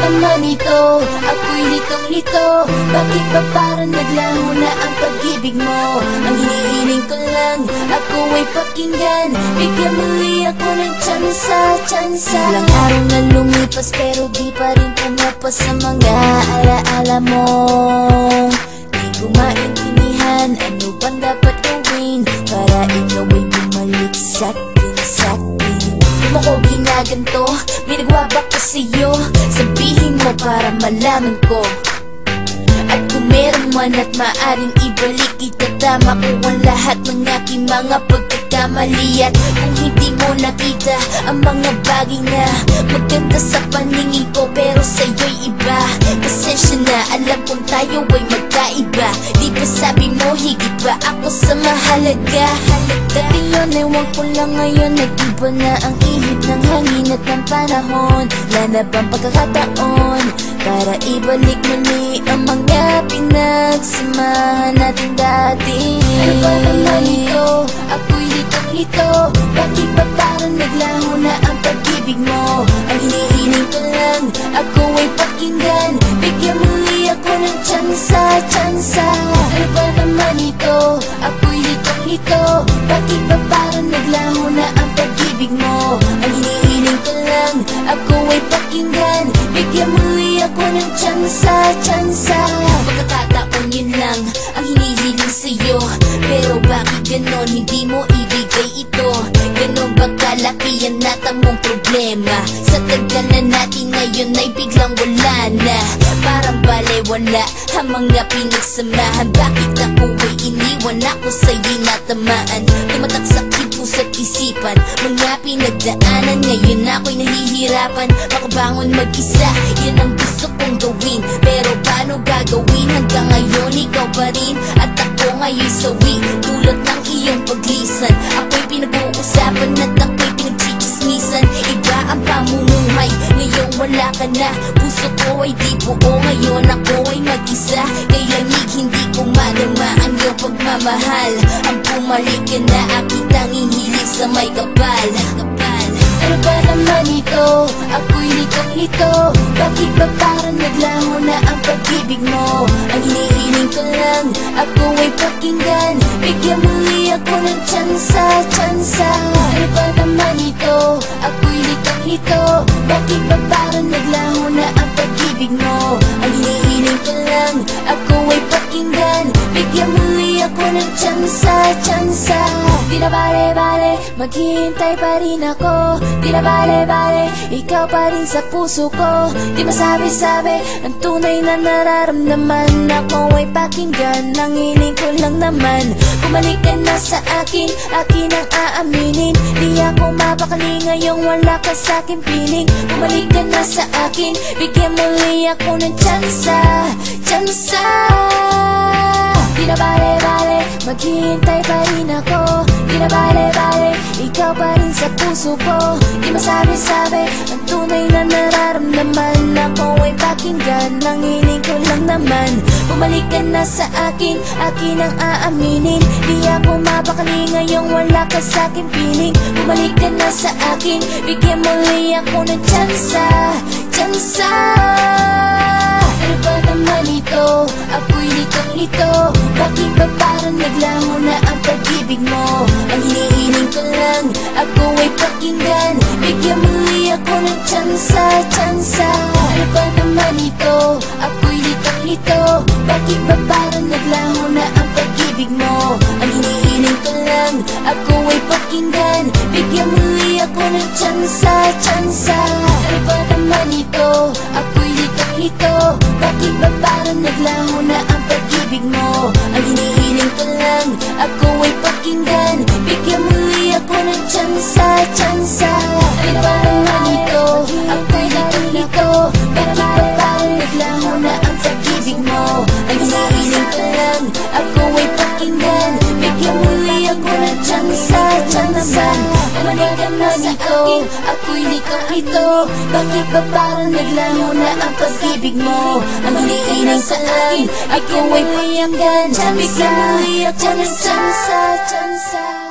naman ito? Ako'y litong-lito. Bakit ba parang naglaho na ang pag-ibig mo? Ang hinihiling ko lang, ako ay pakinggan. Bigyan muli ako ng tsansa. Ilang araw na lumipas pero di pa rin pumapas sa mga alaala mo. Di ko maintindihan ano bang dapat gawin para ikaw ay bumalik sa'kin. Di mo ko ginaganto, may nagawa ba ko sa'yo? Sabihin mo para malaman ko. At kung meron man at maaring ibalik, itatama ko ang lahat ng aking mga pagkakamali. At kung hindi mo nakita ang mga bagay na maganda sa paningin ko pero sa'yo'y iba, pasensya na, alam kong tayo ay magkaiba. Di ba sabi mo higit ba ako sa mahalaga? Dati yun, ewan ko lang ngayon, nag-iba na ang ihip ng hangin at ng panahon. Wala na bang pagkakataon para ibalik muli ang mga pinagsamahan natin dati? Ano ba naman ito? Ako'y litong-lito. Bakit ba parang naglaho na ang pag-ibig mo? Ang hinihiling ko lang, ako ay pakinggan. Bigyan muli ako ng tsansa. Ano ba naman ito? Ako'y litong-lito. Bakit ba parang naglaho na ang pag-ibig mo? Ang hinihiling ko lang, ako ay pakinggan. Bigyan muli ako ng tsansa. Pagkakataon yun lang ang hinihiling sa'yo, pero bakit ganon hindi mo ibigay ito? Ganon ba kalaki ang natamong problema? Sa tagal na natin ngayon ay biglang wala na. Parang balewala ang mga pinagsamahan. Bakit ako ay iniwan? Ako sa'yo'y natamaan. Tumatak sa puso't isipan, mga pinagdaanan. Ngayon ako'y nahihirapan makabangon mag-isa. Yan ang gusto kong gawin, pero paano gagawin? Hanggang ngayon ikaw pa rin at ako ngayon'y sawi. Tulad ng iyong paglisan, ako'y pinag-uusapan at ako'y pinagchichismisan. Iba ang pamumuhay, ngayon wala ka na. Puso ko ay di buo, ngayon ako ay mag-isa. Kay lamig hindi ko madama ang iyong pagmamahal. Ang bumalik ka na aking tanging hilig sa may kapal. Ano ba naman ito? Ako'y litong-lito. Bakit ba parang naglaho na ang pag-ibig mo? Ang hinihiling ko lang, ako ay pakinggan. Bigyan muli ako ng tsansa. Ano ba naman ito? Ako'y litong-lito. Bakit ba parang naglaho na ang pag-ibig mo? Ang hinihiling ko lang, ako ay pakinggan. Bigyan muli ako ng tsansa. Di na bale-bale, maghihintay pa rin ako. Di na bale-bale, ikaw pa rin sa puso ko. Di masabi-sabi ang tunay na nararamdaman. Ako ay pakinggan, ang hiling ko lang naman. Bumalik ka na sa akin, akin ang aaminin. Di ako mapakali ngayong wala ka sa aking piling. Bumalik ka na sa akin, bigyan muli ako ng tsansa. Di na bale-bale, maghihintay pa rin ako. Di na bale-bale, ikaw pa rin sa puso ko. Di masabi-sabi ang tunay na nararamdaman. Ako ay pakinggan, ang hiling ko lang naman. Bumalik ka na sa akin, akin ang aaminin. Di ako mapakali ngayong wala ka sa aking piling. Bumalik ka na sa akin, bigyan muli ako ng tsansa. Ano ba naman ito? Ako'y litong-lito. Bakit ba parang naglaho na ang pag-ibig mo? Ang hinihiling ko lang, ako ay pakinggan. Bigyan muli ako ng tsansa. Ano ba naman ito? Ako'y litong-lito. Bakit ba parang naglaho na ang pag-ibig mo? Ang hinihiling ko lang, ako ay pakinggan. Bigyan muli ako ng tsansa. Ano ba naman ito? Ako'y litong-lito. Bakit ba parang naglaho na ang pag-ibig mo? Ang hinihiling ko lang, ako ay pakinggan. Bigyan muli ako ng tsansa. Ano ba naman ito? Ako'y litong-lito. Bakit ba parang naglaho na ang pag-ibig mo? Ang hinihiling ko lang, ako ay pakinggan. Bigyan muli ako ng tsansa. Bumalik ka na sa akin, ako'y litong-lito. Bakit ba parang naglaho na ang pag-ibig mo? Ang hinihiling sa akin, ako ay pakinggan. Bigyan muli ako ng tsansa.